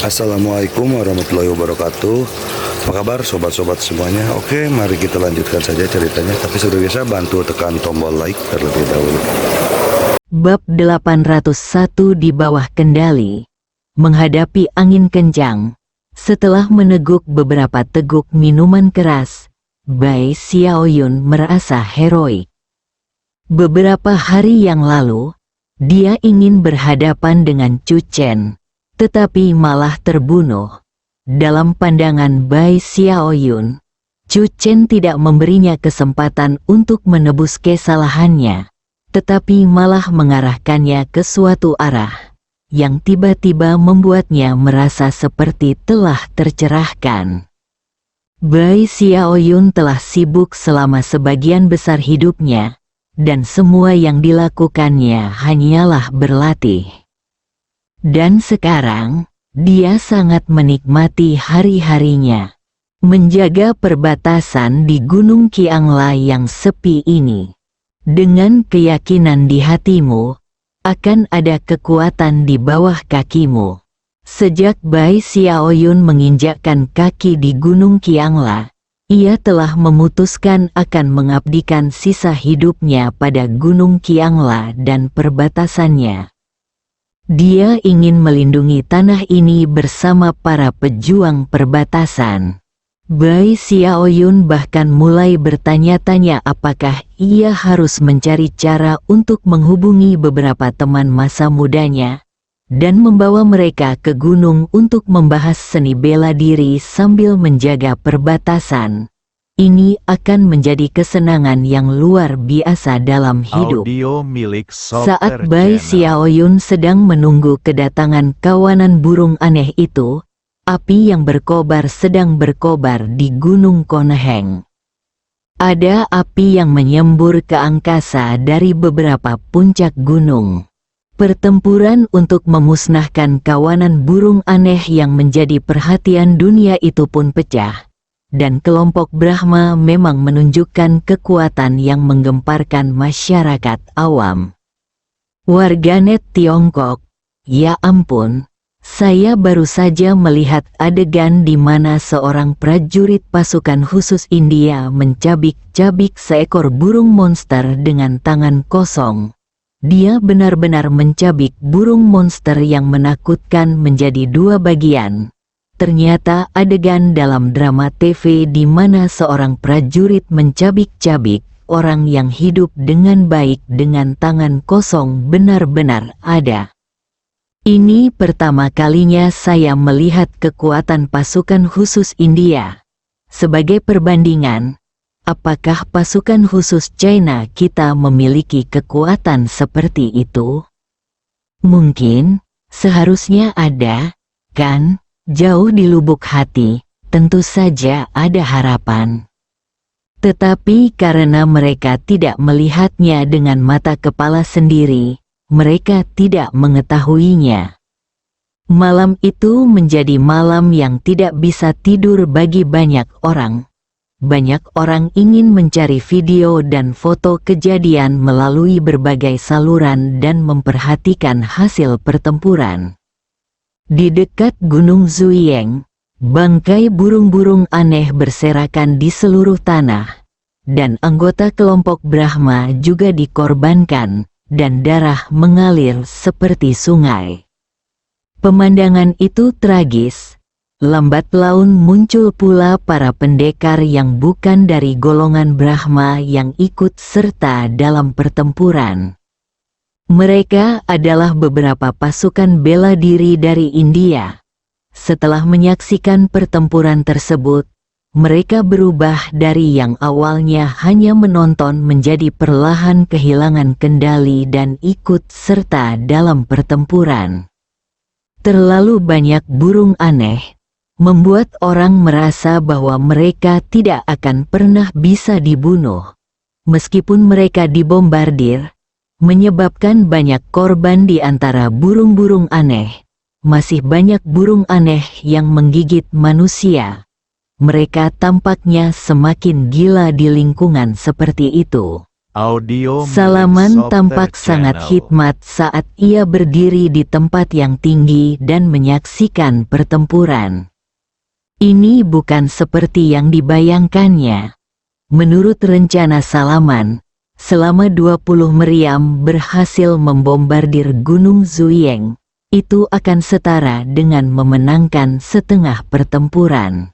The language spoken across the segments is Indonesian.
Assalamualaikum warahmatullahi wabarakatuh. Apa kabar sobat-sobat semuanya? Oke, mari kita lanjutkan saja ceritanya. Tapi seperti biasa bantu tekan tombol like terlebih dahulu. Bab 801 di bawah kendali. Menghadapi angin kencang. Setelah meneguk beberapa teguk minuman keras, Bai Xiaoyun merasa heroik. Beberapa hari yang lalu, dia ingin berhadapan dengan Chu Chen, tetapi malah terbunuh. Dalam pandangan Bai Xiaoyun, Chu Chen tidak memberinya kesempatan untuk menebus kesalahannya, tetapi malah mengarahkannya ke suatu arah yang tiba-tiba membuatnya merasa seperti telah tercerahkan. Bai Xiaoyun telah sibuk selama sebagian besar hidupnya, dan semua yang dilakukannya hanyalah berlatih. Dan sekarang, dia sangat menikmati hari-harinya, menjaga perbatasan di Gunung Qianglai yang sepi ini. Dengan keyakinan di hatimu, akan ada kekuatan di bawah kakimu. Sejak Bai Xiaoyun menginjakkan kaki di Gunung Qianglai, ia telah memutuskan akan mengabdikan sisa hidupnya pada Gunung Qianglai dan perbatasannya. Dia ingin melindungi tanah ini bersama para pejuang perbatasan. Bai Xiaoyun bahkan mulai bertanya-tanya apakah ia harus mencari cara untuk menghubungi beberapa teman masa mudanya dan membawa mereka ke gunung untuk membahas seni bela diri sambil menjaga perbatasan. Ini akan menjadi kesenangan yang luar biasa dalam hidup. Saat Bai Xiaoyun sedang menunggu kedatangan kawanan burung aneh itu, api yang berkobar sedang berkobar di Gunung Koneheng. Ada api yang menyembur ke angkasa dari beberapa puncak gunung. Pertempuran untuk memusnahkan kawanan burung aneh yang menjadi perhatian dunia itu pun pecah, dan kelompok Brahma memang menunjukkan kekuatan yang menggemparkan masyarakat awam. Warganet Tiongkok, ya ampun, saya baru saja melihat adegan di mana seorang prajurit pasukan khusus India mencabik-cabik seekor burung monster dengan tangan kosong. Dia benar-benar mencabik burung monster yang menakutkan menjadi dua bagian. Ternyata adegan dalam drama TV di mana seorang prajurit mencabik-cabik orang yang hidup dengan baik dengan tangan kosong benar-benar ada. Ini pertama kalinya saya melihat kekuatan pasukan khusus India. Sebagai perbandingan, apakah pasukan khusus China kita memiliki kekuatan seperti itu? Mungkin, seharusnya ada, kan? Jauh di lubuk hati, tentu saja ada harapan. Tetapi karena mereka tidak melihatnya dengan mata kepala sendiri, mereka tidak mengetahuinya. Malam itu menjadi malam yang tidak bisa tidur bagi banyak orang. Banyak orang ingin mencari video dan foto kejadian melalui berbagai saluran dan memperhatikan hasil pertempuran. Di dekat Gunung Zuyeng, bangkai burung-burung aneh berserakan di seluruh tanah, dan anggota kelompok Brahma juga dikorbankan, dan darah mengalir seperti sungai. Pemandangan itu tragis. Lambat laun muncul pula para pendekar yang bukan dari golongan Brahma yang ikut serta dalam pertempuran. Mereka adalah beberapa pasukan bela diri dari India. Setelah menyaksikan pertempuran tersebut, mereka berubah dari yang awalnya hanya menonton menjadi perlahan kehilangan kendali dan ikut serta dalam pertempuran. Terlalu banyak burung aneh membuat orang merasa bahwa mereka tidak akan pernah bisa dibunuh. Meskipun mereka dibombardir, menyebabkan banyak korban di antara burung-burung aneh, masih banyak burung aneh yang menggigit manusia. Mereka tampaknya semakin gila di lingkungan seperti itu. Audio Salaman milik tampak Softer sangat Channel. hikmat saat ia berdiri di tempat yang tinggi dan menyaksikan pertempuran. Ini bukan seperti yang dibayangkannya. Menurut rencana Salaman, selama 20 meriam berhasil membombardir Gunung Zuyeng, itu akan setara dengan memenangkan setengah pertempuran.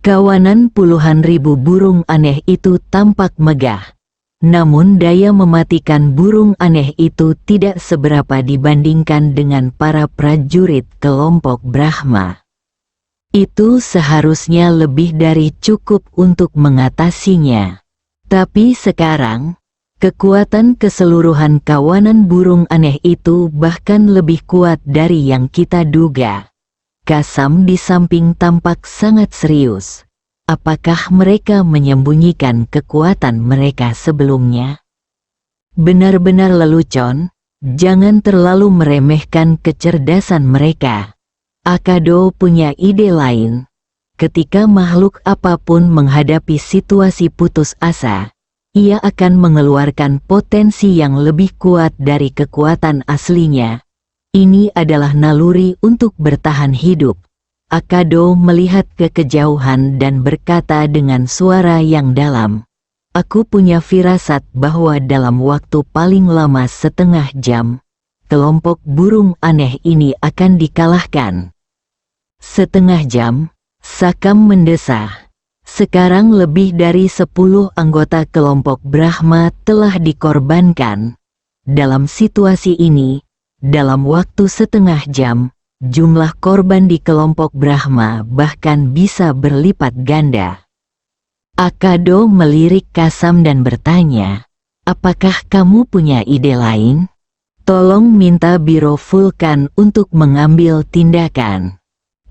Kawanan puluhan ribu burung aneh itu tampak megah. Namun daya mematikan burung aneh itu tidak seberapa dibandingkan dengan para prajurit kelompok Brahma. Itu seharusnya lebih dari cukup untuk mengatasinya. Tapi sekarang, kekuatan keseluruhan kawanan burung aneh itu bahkan lebih kuat dari yang kita duga. Kasam di samping tampak sangat serius. Apakah mereka menyembunyikan kekuatan mereka sebelumnya? Benar-benar lelucon, jangan terlalu meremehkan kecerdasan mereka. Akado punya ide lain. Ketika makhluk apapun menghadapi situasi putus asa, ia akan mengeluarkan potensi yang lebih kuat dari kekuatan aslinya. Ini adalah naluri untuk bertahan hidup. Akado melihat ke kejauhan dan berkata dengan suara yang dalam, "Aku punya firasat bahwa dalam waktu paling lama setengah jam, kelompok burung aneh ini akan dikalahkan." Setengah jam, Sakam mendesah. Sekarang lebih dari 10 anggota kelompok Brahma telah dikorbankan. Dalam situasi ini, dalam waktu setengah jam, jumlah korban di kelompok Brahma bahkan bisa berlipat ganda. Akado melirik Kasam dan bertanya, "Apakah kamu punya ide lain? Tolong minta Biro Vulkan untuk mengambil tindakan."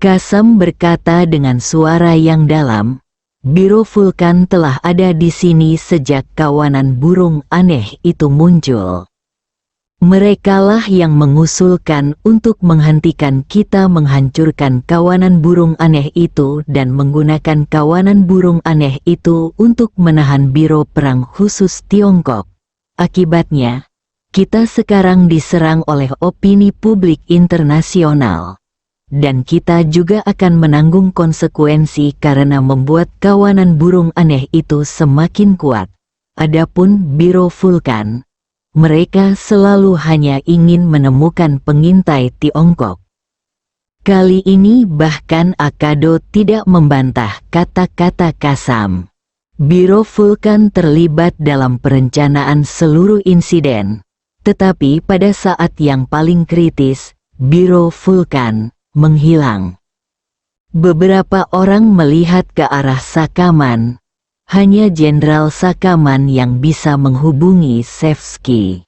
Kasam berkata dengan suara yang dalam, "Biro Vulkan telah ada di sini sejak kawanan burung aneh itu muncul. Merekalah yang mengusulkan untuk menghentikan kita menghancurkan kawanan burung aneh itu dan menggunakan kawanan burung aneh itu untuk menahan Biro Perang Khusus Tiongkok. Akibatnya, kita sekarang diserang oleh opini publik internasional. Dan kita juga akan menanggung konsekuensi karena membuat kawanan burung aneh itu semakin kuat. Adapun Biro Vulkan, mereka selalu hanya ingin menemukan pengintai Tiongkok." Kali ini bahkan Akado tidak membantah kata-kata Kasam. Biro Vulkan terlibat dalam perencanaan seluruh insiden. Tetapi pada saat yang paling kritis, Biro Vulkan menghilang. Beberapa orang melihat ke arah Sakaman. Hanya Jenderal Sakaman yang bisa menghubungi Sevsky.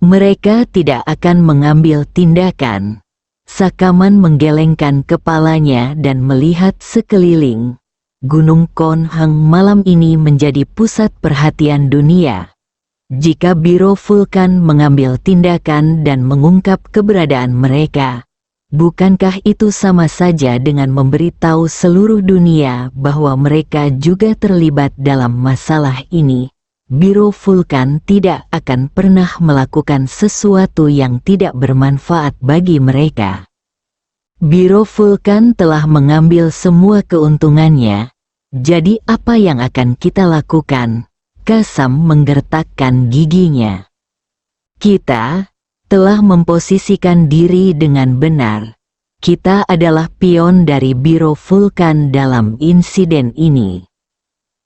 Mereka tidak akan mengambil tindakan. Sakaman menggelengkan kepalanya dan melihat sekeliling. Gunung Konhang malam ini menjadi pusat perhatian dunia. Jika Biro Vulkan mengambil tindakan dan mengungkap keberadaan mereka, bukankah itu sama saja dengan memberitahu seluruh dunia bahwa mereka juga terlibat dalam masalah ini? Biro Vulkan tidak akan pernah melakukan sesuatu yang tidak bermanfaat bagi mereka. Biro Vulkan telah mengambil semua keuntungannya. Jadi apa yang akan kita lakukan? Kasam menggertakkan giginya. Kita telah memposisikan diri dengan benar. Kita adalah pion dari Biro Vulkan dalam insiden ini.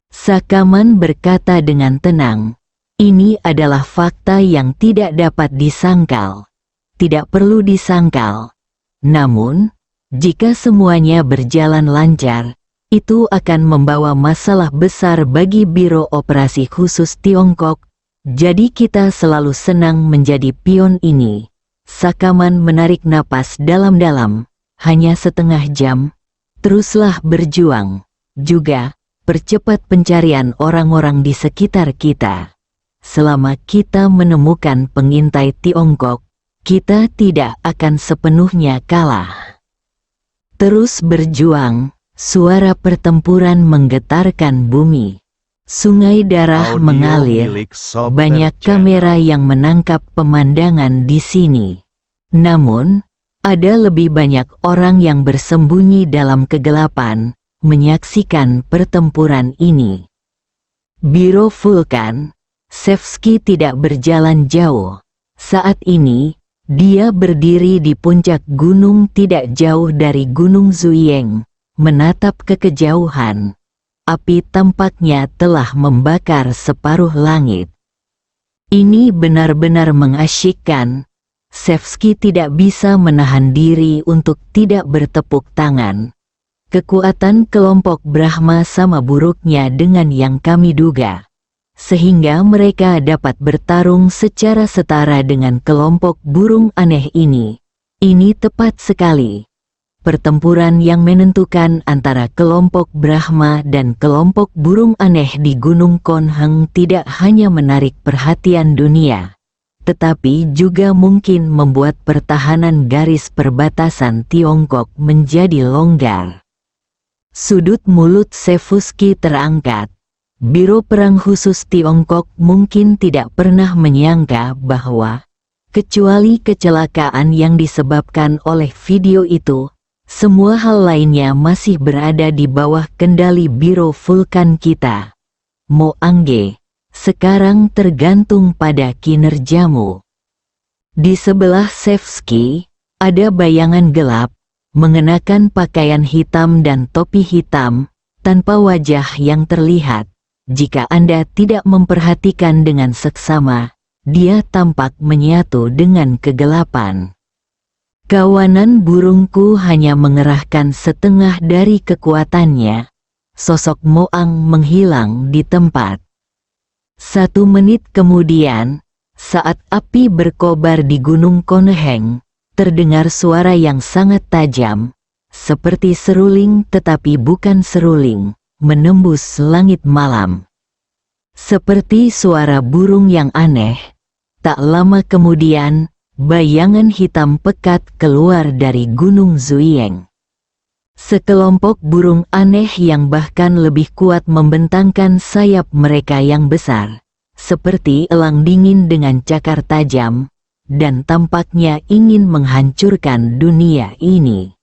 Sakaman berkata dengan tenang, "Ini adalah fakta yang tidak dapat disangkal. Tidak perlu disangkal. Namun, jika semuanya berjalan lancar, itu akan membawa masalah besar bagi Biro Operasi Khusus Tiongkok. Jadi kita selalu senang menjadi pion ini." Sakaman menarik napas dalam-dalam. "Hanya setengah jam. Teruslah berjuang. Juga, percepat pencarian orang-orang di sekitar kita. Selama kita menemukan pengintai Tiongkok, kita tidak akan sepenuhnya kalah." Terus berjuang, suara pertempuran menggetarkan bumi. Sungai darah Audio mengalir. milik Sober Banyak Channel. kamera yang menangkap pemandangan di sini. Namun, ada lebih banyak orang yang bersembunyi dalam kegelapan, menyaksikan pertempuran ini. Biro Vulkan, Sevsky tidak berjalan jauh. Saat ini, dia berdiri di puncak gunung tidak jauh dari Gunung Zuying, menatap ke kejauhan. Api tampaknya telah membakar separuh langit. Ini benar-benar mengasyikkan. Sevsky tidak bisa menahan diri untuk tidak bertepuk tangan. Kekuatan kelompok Brahma sama buruknya dengan yang kami duga, sehingga mereka dapat bertarung secara setara dengan kelompok burung aneh ini. Ini tepat sekali. Pertempuran yang menentukan antara kelompok Brahma dan kelompok burung aneh di Gunung Konheng tidak hanya menarik perhatian dunia, tetapi juga mungkin membuat pertahanan garis perbatasan Tiongkok menjadi longgar. Sudut mulut Sevsky terangkat. Biro Perang Khusus Tiongkok mungkin tidak pernah menyangka bahwa, kecuali kecelakaan yang disebabkan oleh video itu, semua hal lainnya masih berada di bawah kendali Biro Vulkan kita. Mo Angge, sekarang tergantung pada kinerjamu. Di sebelah Sevsky, ada bayangan gelap, mengenakan pakaian hitam dan topi hitam, tanpa wajah yang terlihat. Jika Anda tidak memperhatikan dengan seksama, dia tampak menyatu dengan kegelapan. Kawanan burungku hanya mengerahkan setengah dari kekuatannya. Sosok Moang menghilang di tempat. 1 menit kemudian, saat api berkobar di Gunung Konheng, terdengar suara yang sangat tajam, seperti seruling tetapi bukan seruling, menembus langit malam. Seperti suara burung yang aneh, tak lama kemudian, bayangan hitam pekat keluar dari Gunung Zuying. Sekelompok burung aneh yang bahkan lebih kuat membentangkan sayap mereka yang besar, seperti elang dingin dengan cakar tajam, dan tampaknya ingin menghancurkan dunia ini.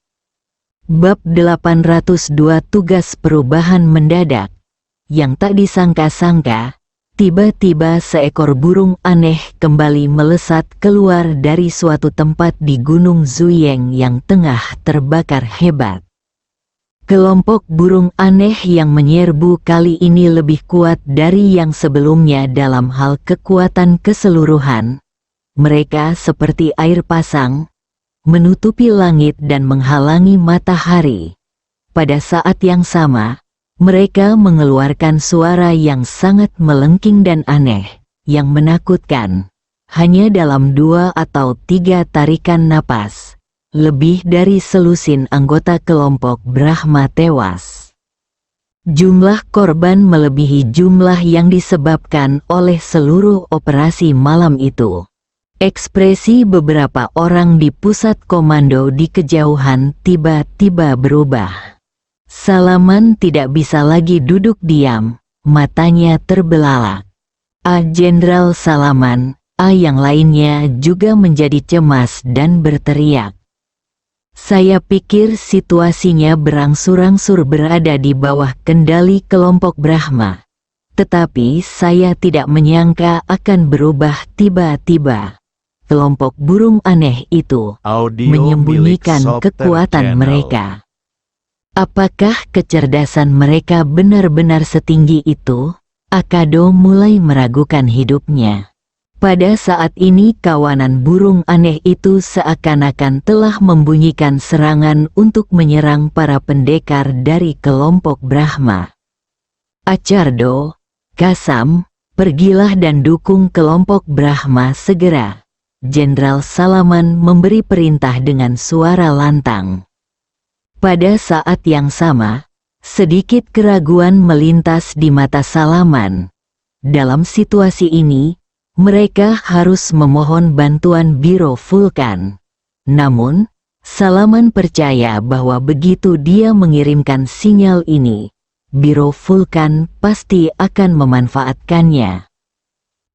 Bab 802 Tugas Perubahan Mendadak. Yang tak disangka-sangka, tiba-tiba seekor burung aneh kembali melesat keluar dari suatu tempat di Gunung Zuying yang tengah terbakar hebat. Kelompok burung aneh yang menyerbu kali ini lebih kuat dari yang sebelumnya dalam hal kekuatan keseluruhan. Mereka seperti air pasang, menutupi langit dan menghalangi matahari. Pada saat yang sama, mereka mengeluarkan suara yang sangat melengking dan aneh, yang menakutkan. Hanya dalam 2 atau 3 tarikan napas, lebih dari selusin anggota kelompok Brahma tewas. Jumlah korban melebihi jumlah yang disebabkan oleh seluruh operasi malam itu. Ekspresi beberapa orang di pusat komando di kejauhan tiba-tiba berubah. Salaman tidak bisa lagi duduk diam, matanya terbelalak. Jenderal Salaman, yang lainnya juga menjadi cemas dan berteriak. Saya pikir situasinya berangsur-angsur berada di bawah kendali kelompok Brahma. Tetapi saya tidak menyangka akan berubah tiba-tiba. Kelompok burung aneh itu Audio menyembunyikan milik Sober kekuatan Channel. mereka. Apakah kecerdasan mereka benar-benar setinggi itu? Akado mulai meragukan hidupnya. Pada saat ini kawanan burung aneh itu seakan-akan telah membunyikan serangan untuk menyerang para pendekar dari kelompok Brahma. Achardo, Kasam, pergilah dan dukung kelompok Brahma segera. Jenderal Salaman memberi perintah dengan suara lantang. Pada saat yang sama, sedikit keraguan melintas di mata Salaman. Dalam situasi ini, mereka harus memohon bantuan Biro Vulkan. Namun, Salaman percaya bahwa begitu dia mengirimkan sinyal ini, Biro Vulkan pasti akan memanfaatkannya.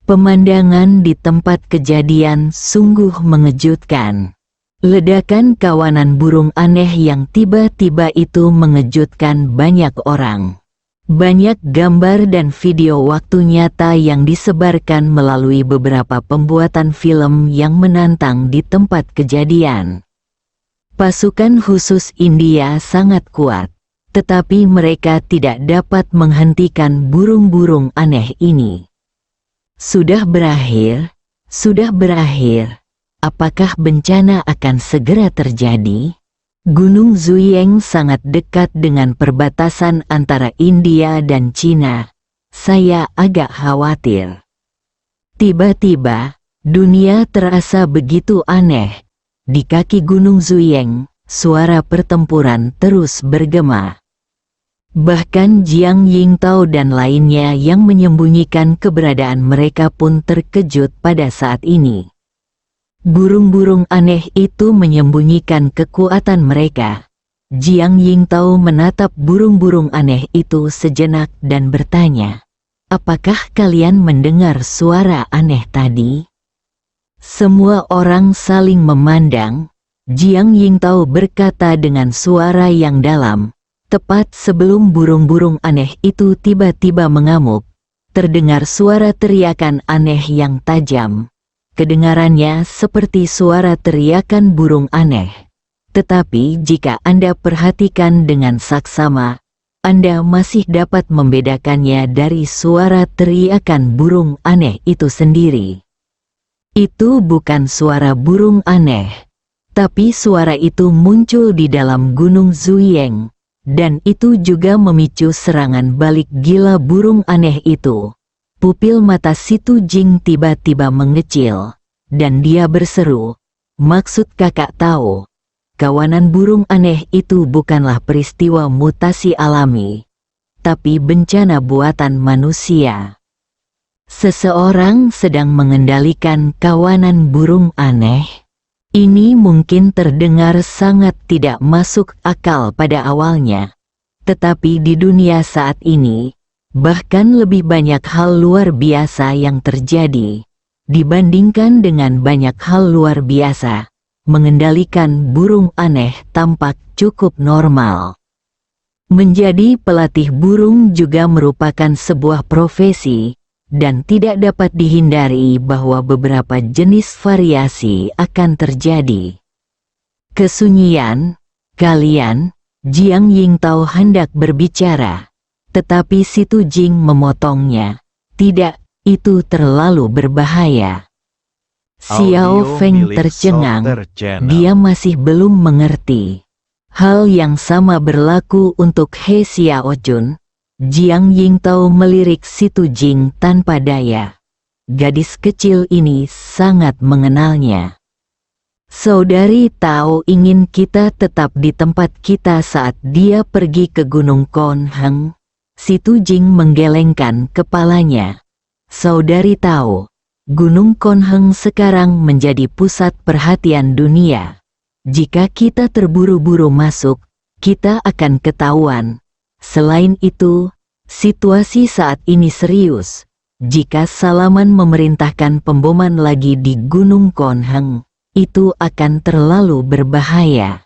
Pemandangan di tempat kejadian sungguh mengejutkan. Ledakan kawanan burung aneh yang tiba-tiba itu mengejutkan banyak orang. Banyak gambar dan video waktu nyata yang disebarkan melalui beberapa pembuatan film yang menantang di tempat kejadian. Pasukan khusus India sangat kuat, tetapi mereka tidak dapat menghentikan burung-burung aneh ini. Sudah berakhir, sudah berakhir. Apakah bencana akan segera terjadi? Gunung Zuyeng sangat dekat dengan perbatasan antara India dan Cina. Saya agak khawatir. Tiba-tiba, dunia terasa begitu aneh. Di kaki Gunung Zuyeng, suara pertempuran terus bergema. Bahkan Jiang Yingtao dan lainnya yang menyembunyikan keberadaan mereka pun terkejut pada saat ini. Burung-burung aneh itu menyembunyikan kekuatan mereka. Jiang Yingtao menatap burung-burung aneh itu sejenak dan bertanya, "Apakah kalian mendengar suara aneh tadi?" Semua orang saling memandang. Jiang Yingtao berkata dengan suara yang dalam, tepat sebelum burung-burung aneh itu tiba-tiba mengamuk, terdengar suara teriakan aneh yang tajam. Kedengarannya seperti suara teriakan burung aneh. Tetapi jika Anda perhatikan dengan saksama, Anda masih dapat membedakannya dari suara teriakan burung aneh itu sendiri. Itu bukan suara burung aneh, tapi suara itu muncul di dalam Gunung Zuyeng, dan itu juga memicu serangan balik gila burung aneh itu. Pupil mata Situ Jing tiba-tiba mengecil, dan dia berseru, "Maksud kakak tahu, kawanan burung aneh itu bukanlah peristiwa mutasi alami, tapi bencana buatan manusia." Seseorang sedang mengendalikan kawanan burung aneh. Ini mungkin terdengar sangat tidak masuk akal pada awalnya, tetapi di dunia saat ini, bahkan lebih banyak hal luar biasa yang terjadi. Dibandingkan dengan banyak hal luar biasa, mengendalikan burung aneh tampak cukup normal. Menjadi pelatih burung juga merupakan sebuah profesi, dan tidak dapat dihindari bahwa beberapa jenis variasi akan terjadi. Kesunyian, kalian, Jiang Yingtao hendak berbicara. Tetapi Situ Jing memotongnya. Tidak, itu terlalu berbahaya. Xiao Feng tercengang, dia masih belum mengerti. Hal yang sama berlaku untuk He Xiaojun. Jiang Yingtao melirik Situ Jing tanpa daya. Gadis kecil ini sangat mengenalnya. "Saudari Tao ingin kita tetap di tempat kita saat dia pergi ke Gunung Konheng." Situ Jing menggelengkan kepalanya. "Saudari tahu, Gunung Konheng sekarang menjadi pusat perhatian dunia. Jika kita terburu-buru masuk, kita akan ketahuan. Selain itu, situasi saat ini serius. Jika Salaman memerintahkan pemboman lagi di Gunung Konheng, itu akan terlalu berbahaya."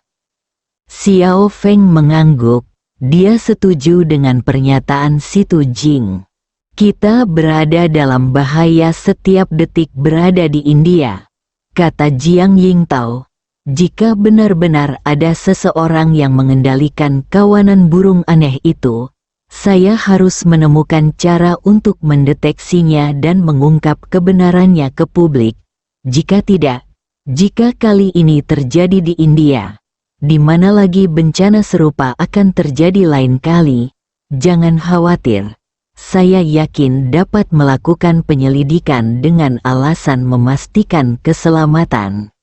Xiao Feng mengangguk. Dia setuju dengan pernyataan Situ Jing. "Kita berada dalam bahaya setiap detik berada di India," kata Jiang Yingtao. "Jika benar-benar ada seseorang yang mengendalikan kawanan burung aneh itu, saya harus menemukan cara untuk mendeteksinya dan mengungkap kebenarannya ke publik. Jika tidak, jika kali ini terjadi di India, di mana lagi bencana serupa akan terjadi lain kali, jangan khawatir. Saya yakin dapat melakukan penyelidikan dengan alasan memastikan keselamatan."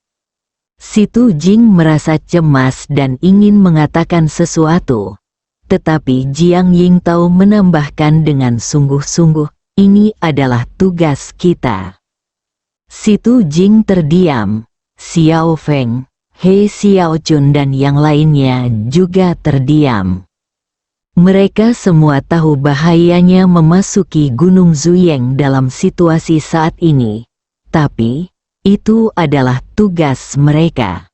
Situ Jing merasa cemas dan ingin mengatakan sesuatu. Tetapi Jiang Yingtao menambahkan dengan sungguh-sungguh, "Ini adalah tugas kita." Situ Jing terdiam. Xiao Feng, He Xiaojun dan yang lainnya juga terdiam. Mereka semua tahu bahayanya memasuki Gunung Zuyang dalam situasi saat ini, tapi itu adalah tugas mereka.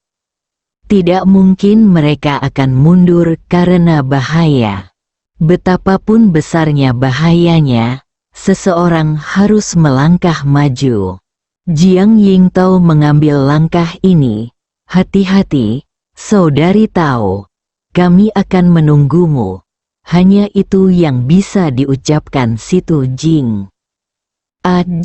Tidak mungkin mereka akan mundur karena bahaya. Betapapun besarnya bahayanya, seseorang harus melangkah maju. Jiang Yingtao mengambil langkah ini. Hati-hati, saudari Tao. Kami akan menunggumu. Hanya itu yang bisa diucapkan Situ Jing.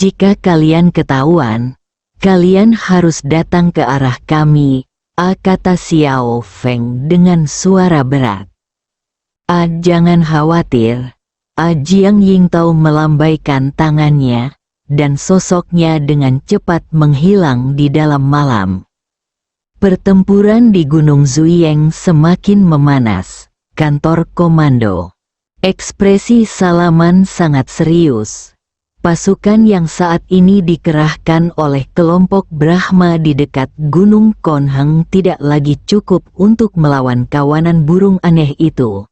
Jika kalian ketahuan, kalian harus datang ke arah kami, kata Xiao Feng dengan suara berat. Jangan khawatir. Jiang Yingtao melambaikan tangannya, dan sosoknya dengan cepat menghilang di dalam malam. Pertempuran di Gunung Zuyang semakin memanas. Kantor komando. Ekspresi Salaman sangat serius. Pasukan yang saat ini dikerahkan oleh kelompok Brahma di dekat Gunung Konheng tidak lagi cukup untuk melawan kawanan burung aneh itu.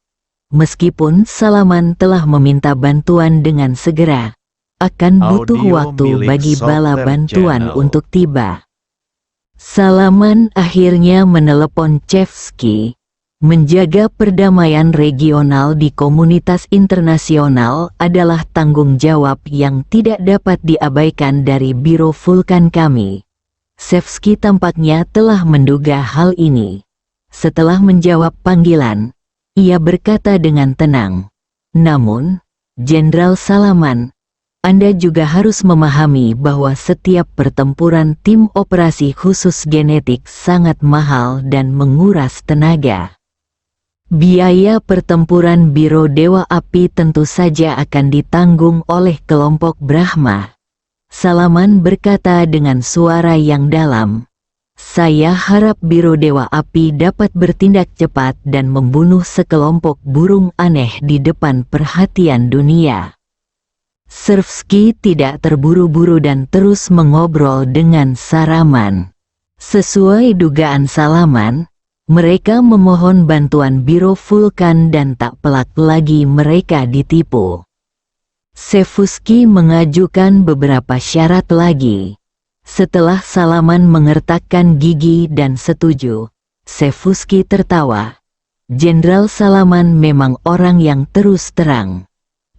Meskipun Salaman telah meminta bantuan dengan segera, akan butuh Audio waktu milik bagi bala Software bantuan Channel. untuk tiba. Salaman akhirnya menelepon Chevsky. Menjaga perdamaian regional di komunitas internasional adalah tanggung jawab yang tidak dapat diabaikan dari Biro Vulkan kami. Chevsky tampaknya telah menduga hal ini. Setelah menjawab panggilan, ia berkata dengan tenang, "Namun, Jenderal Salaman, Anda juga harus memahami bahwa setiap pertempuran tim operasi khusus genetik sangat mahal dan menguras tenaga. Biaya pertempuran Biro Dewa Api tentu saja akan ditanggung oleh kelompok Brahma." Salaman berkata dengan suara yang dalam, "Saya harap Biro Dewa Api dapat bertindak cepat dan membunuh sekelompok burung aneh di depan perhatian dunia." Chevsky tidak terburu-buru dan terus mengobrol dengan Salaman. Sesuai dugaan Salaman, mereka memohon bantuan Biro Vulkan dan tak pelak lagi mereka ditipu. Chevsky mengajukan beberapa syarat lagi. Setelah Salaman mengertakkan gigi dan setuju, Chevsky tertawa. Jenderal Salaman memang orang yang terus terang.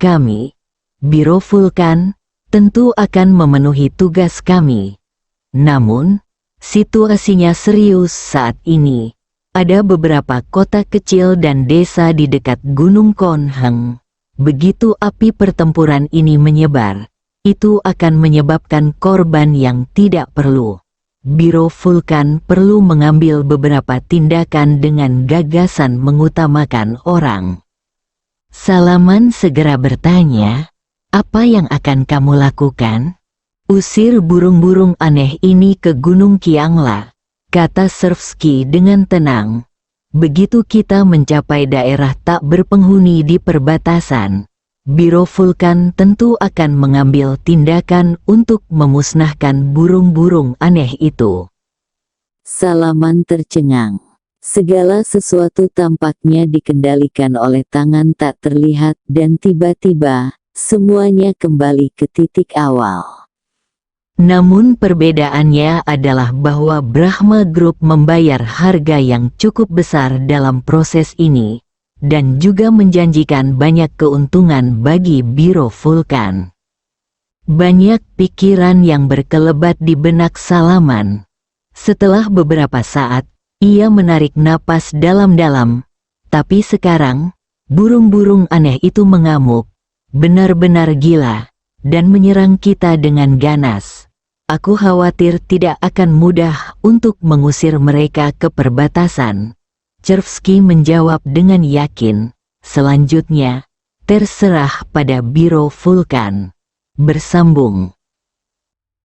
Kami, Biro Vulkan, tentu akan memenuhi tugas kami. Namun, situasinya serius saat ini. Ada beberapa kota kecil dan desa di dekat Gunung Konheng. Begitu api pertempuran ini menyebar, itu akan menyebabkan korban yang tidak perlu. Biro Vulkan perlu mengambil beberapa tindakan dengan gagasan mengutamakan orang. Salaman segera bertanya, "Apa yang akan kamu lakukan?" "Usir burung-burung aneh ini ke Gunung Qiangla," kata Chevsky dengan tenang. "Begitu kita mencapai daerah tak berpenghuni di perbatasan, Biro Vulkan tentu akan mengambil tindakan untuk memusnahkan burung-burung aneh itu." Salaman tercengang. Segala sesuatu tampaknya dikendalikan oleh tangan tak terlihat dan tiba-tiba, semuanya kembali ke titik awal. Namun perbedaannya adalah bahwa Brahma Group membayar harga yang cukup besar dalam proses ini, dan juga menjanjikan banyak keuntungan bagi Biro Vulkan. Banyak pikiran yang berkelebat di benak Salaman. Setelah beberapa saat, ia menarik napas dalam-dalam, tapi sekarang, burung-burung aneh itu mengamuk, benar-benar gila, dan menyerang kita dengan ganas. Aku khawatir tidak akan mudah untuk mengusir mereka ke perbatasan. Chevsky menjawab dengan yakin. Selanjutnya, terserah pada Biro Vulkan. Bersambung.